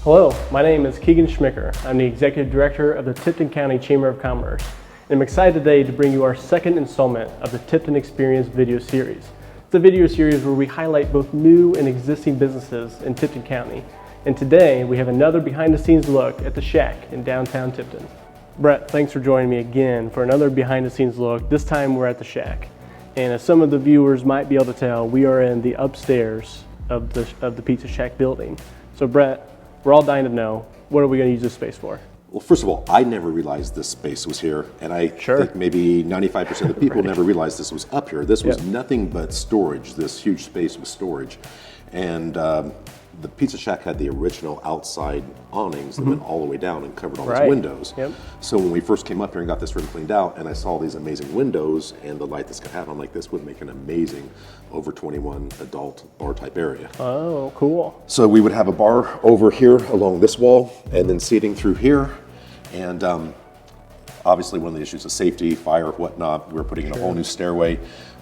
Hello, my name is Keegan Schmicker. I'm the Executive Director of the Tipton County Chamber of Commerce. And I'm excited today to bring you our second installment of the Tipton Experience video series. It's a video series where we highlight both new and existing businesses in Tipton County. And today we have another behind the scenes look at the Shack in downtown Tipton. Brett, thanks for joining me again for another behind the scenes look. This time we're at the Shack. And as some of the viewers might be able to tell, we are in the upstairs of the Pizza Shack building. So Brett, we're all dying to know, what are we going to use this space for? Well, first of all, I never realized this space was here, and I think maybe 95% of the people never realized this was up here. This was nothing but storage. This huge space was storage. And the Pizza Shack had the original outside awnings that went all the way down and covered all its windows. So when we first came up here and got this room cleaned out, and I saw these amazing windows and the light this could have, I'm like, this would make an amazing over 21 adult bar type area. Oh, cool. So we would have a bar over here along this wall, and then seating through here. And obviously one of the issues is safety, fire, whatnot. We're putting in a whole new stairway.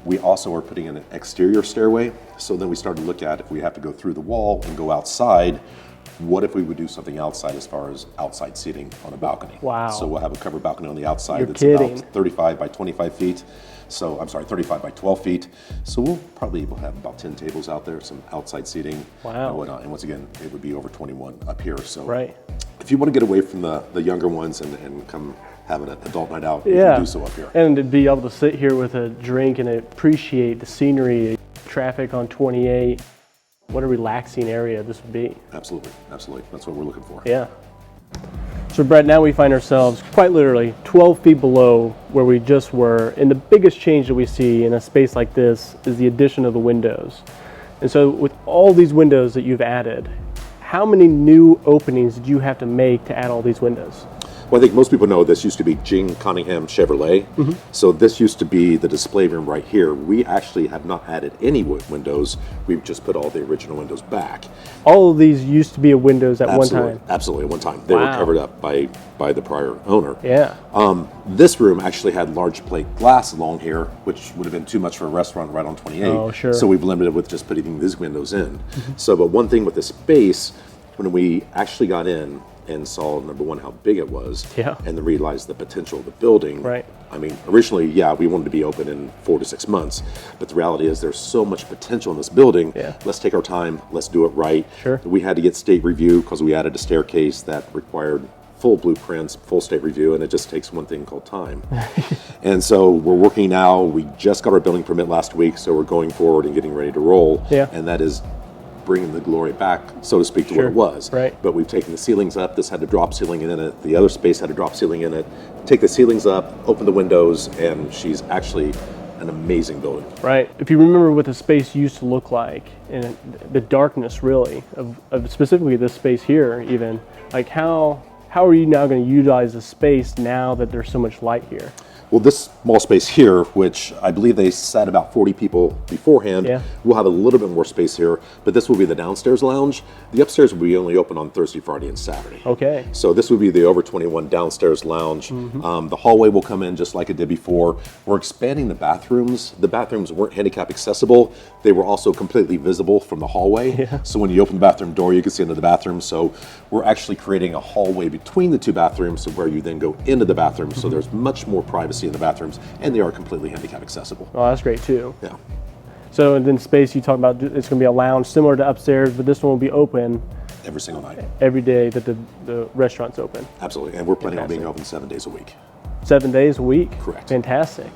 We also are putting in an exterior stairway. So then we started to look at, if we have to go through the wall and go outside, what if we would do something outside as far as outside seating on a balcony? Wow. So we'll have a covered balcony on the outside. You're kidding. About 35 by 25 feet. So, I'm sorry, 35 by 12 feet. So we'll have about 10 tables out there, some outside seating and whatnot. And once again, it would be over 21 up here. So if you want to get away from the younger ones and come have an adult night out, you can do so up here. And to be able to sit here with a drink and appreciate the scenery, traffic on 28, what a relaxing area this would be. Absolutely, absolutely. That's what we're looking for. Yeah. So Brett, now we find ourselves quite literally 12 feet below where we just were. And the biggest change that we see in a space like this is the addition of the windows. And so with all these windows that you've added, how many new openings did you have to make to add all these windows? Well, I think most people know this used to be Gene Cunningham Chevrolet. So this used to be the display room right here. We actually have not added any windows. We've just put all the original windows back. All of these used to be a windows at one time? Absolutely, at one time. They were covered up by the prior owner. Yeah. This room actually had large plate glass along here, which would have been too much for a restaurant right on 28. Oh, sure. So we've limited with just putting these windows in. So, but one thing with this space, when we actually got in and saw, number one, how big it was, and then realized the potential of the building. I mean, originally, we wanted to be open in 4 to 6 months, but the reality is there's so much potential in this building. Let's take our time, let's do it right. We had to get state review because we added a staircase that required full blueprints, full state review, and it just takes one thing called time. And so we're working now. We just got our building permit last week, so we're going forward and getting ready to roll. And that is bringing the glory back, so to speak, to what it was. But we've taken the ceilings up. This had a drop ceiling in it. The other space had a drop ceiling in it. Take the ceilings up, open the windows, and she's actually an amazing building. If you remember what the space used to look like, and the darkness really, of specifically this space here even, like how are you now going to utilize the space now that there's so much light here? Well, this small space here, which I believe they sat about 40 people beforehand, we'll have a little bit more space here, but this will be the downstairs lounge. The upstairs will be only open on Thursday, Friday, and Saturday. So this would be the over 21 downstairs lounge. The hallway will come in just like it did before. We're expanding the bathrooms. The bathrooms weren't handicap accessible. They were also completely visible from the hallway. So when you open the bathroom door, you can see into the bathroom. So we're actually creating a hallway between the two bathrooms where you then go into the bathroom. So there's much more privacy in the bathrooms, and they are completely handicap accessible. Oh, that's great too. So then space you talk about, it's going to be a lounge similar to upstairs, but this one will be open every single night, every day that the restaurant's open. Absolutely, and we're planning on being open 7 days a week. 7 days a week? Correct. Fantastic.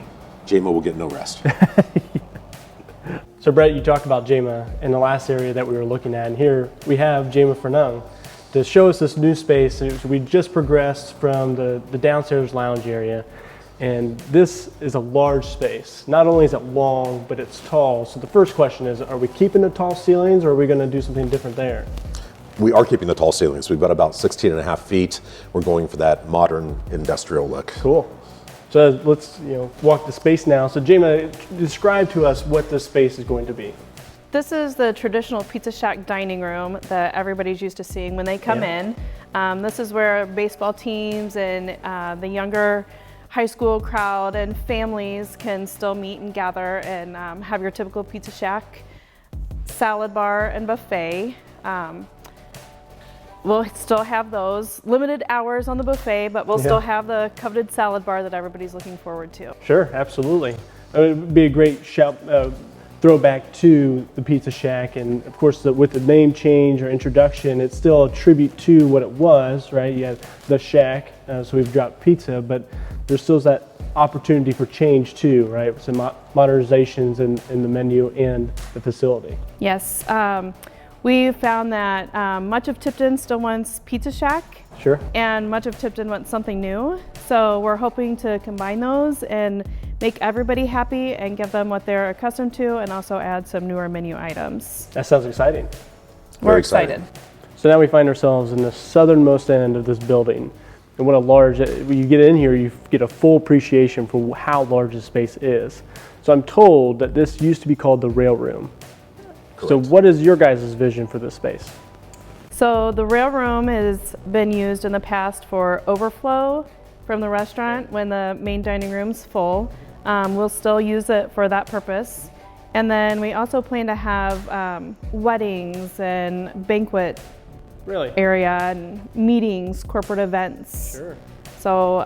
JMO will get no rest. So Brett, you talked about JMA in the last area that we were looking at, and here we have JMA Fernung to show us this new space. So we just progressed from the downstairs lounge area, and this is a large space. Not only is it long, but it's tall. So the first question is, are we keeping the tall ceilings, or are we going to do something different there? We are keeping the tall ceilings. We've got about 16 and a half feet. We're going for that modern industrial look. Cool. So let's walk the space now. So Jema, describe to us what this space is going to be. This is the traditional Pizza Shack dining room that everybody's used to seeing when they come in. This is where baseball teams and the younger high school crowd and families can still meet and gather and have your typical Pizza Shack salad bar and buffet. we'll still have those limited hours on the buffet, but we'll still have the coveted salad bar that everybody's looking forward to. Sure, absolutely. It would be a great throwback to the Pizza Shack, and of course with the name change or introduction, it's still a tribute to what it was, right? You have the Shack, so we've dropped pizza, but there's still that opportunity for change too, right? Some modernizations in the menu and the facility. Yes, we found that much of Tipton still wants Pizza Shack. Sure. And much of Tipton wants something new. So we're hoping to combine those and make everybody happy and give them what they're accustomed to, and also add some newer menu items. That sounds exciting. We're excited. So now we find ourselves in the southernmost end of this building. And what a large, when you get in here, you get a full appreciation for how large this space is. So I'm told that this used to be called the Rail Room. Correct. So what is your guys' vision for this space? So the Rail Room has been used in the past for overflow from the restaurant when the main dining room's full. We'll still use it for that purpose. And then we also plan to have weddings and banquet area and meetings, corporate events. Sure. So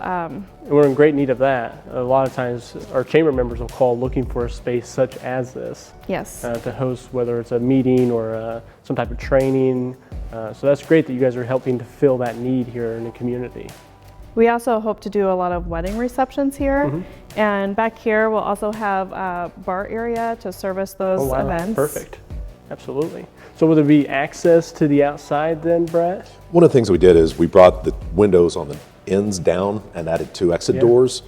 we're in great need of that. A lot of times our chamber members will call looking for a space such as this. Yes. To host, whether it's a meeting or some type of training. So that's great that you guys are helping to fill that need here in the community. We also hope to do a lot of wedding receptions here. And back here we'll also have a bar area to service those events. Perfect. Absolutely. So will there be access to the outside then, Brett? One of the things we did is we brought the windows on the ends down and added 2 exit doors.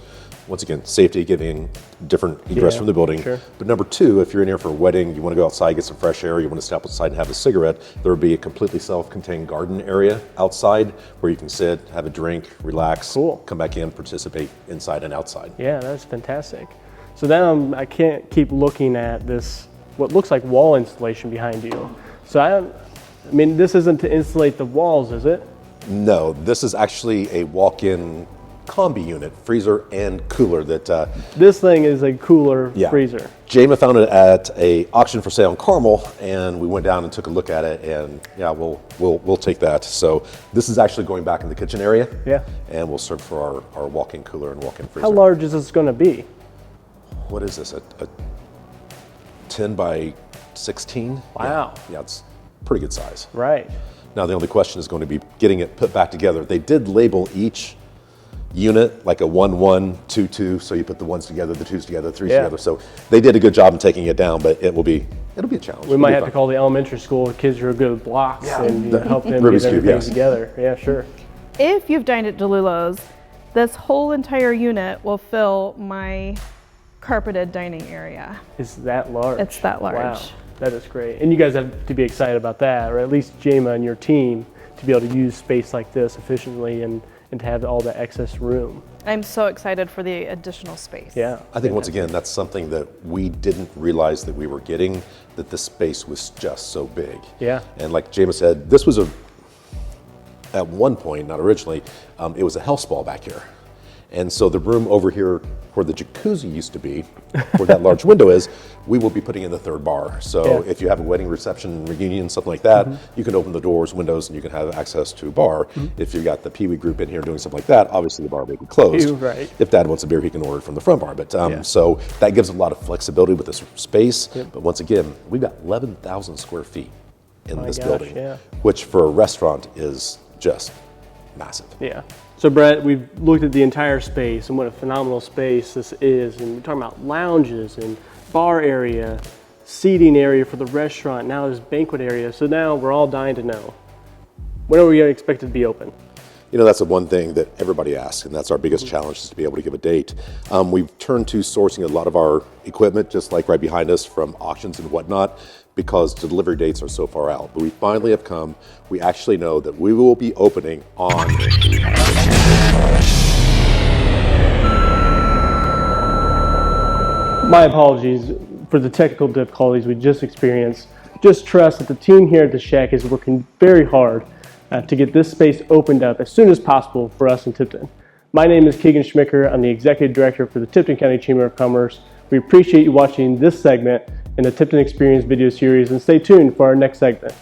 Once again, safety, giving different egress from the building. Sure. But number 2, if you're in here for a wedding, you want to go outside, get some fresh air, you want to step outside and have a cigarette, there will be a completely self-contained garden area outside where you can sit, have a drink, relax, come back in, participate inside and outside. Yeah, that's fantastic. So now I can't keep looking at this, what looks like wall installation behind you. So I mean, this isn't to insulate the walls, is it? No, this is actually a walk-in combi unit, freezer and cooler that this thing is a cooler freezer. Jama found it at a auction for sale in Carmel, and we went down and took a look at it, and yeah, we'll take that. So this is actually going back in the kitchen area. Yeah. And we'll serve for our walk-in cooler and walk-in freezer. How large is this going to be? What is this? A 10 by 16? Wow. Yeah, it's pretty good size. Right. Now the only question is going to be getting it put back together. They did label each unit like a 1, 1, 2, 2. So you put the 1s together, the 2s together, 3s together. So they did a good job in taking it down, but it'll be a challenge. We might have to call the elementary school. The kids are good with blocks and help them get everything together. Yeah, sure. If you've dined at DeLulo's, this whole entire unit will fill my carpeted dining area. Is that large? It's that large. Wow, that is great. And you guys have to be excited about that, or at least Jama and your team, to be able to use space like this efficiently and to have all the excess room. I'm so excited for the additional space. Yeah. I think once again, that's something that we didn't realize that we were getting, that the space was just so big. Yeah. And like Jama said, this was at one point, not originally, it was a health spa back here. And so the room over here where the jacuzzi used to be, where that large window is, we will be putting in the 3rd bar. So if you have a wedding reception, reunion, something like that, you can open the doors, windows, and you can have access to a bar. If you've got the Pee Wee group in here doing something like that, obviously the bar will be closed. Right. If Dad wants a beer, he can order it from the front bar. But so that gives a lot of flexibility with this space. But once again, we've got 11,000 square feet in this building, which for a restaurant is just massive. Yeah. So Brett, we've looked at the entire space and what a phenomenal space this is, and we're talking about lounges and bar area, seating area for the restaurant, now there's banquet area. So now we're all dying to know, when are we expected to be open? You know, that's the one thing that everybody asks, and that's our biggest challenge, is to be able to give a date. We've turned to sourcing a lot of our equipment, just like right behind us, from auctions and whatnot, because the delivery dates are so far out. But we finally have come. We actually know that we will be opening on... My apologies for the technical difficulties we just experienced. Just trust that the team here at the Shack is working very hard to get this space opened up as soon as possible for us in Tipton. My name is Keegan Schmicker. I'm the Executive Director for the Tipton County Chamber of Commerce. We appreciate you watching this segment in the Tipton Experience video series, and stay tuned for our next segment.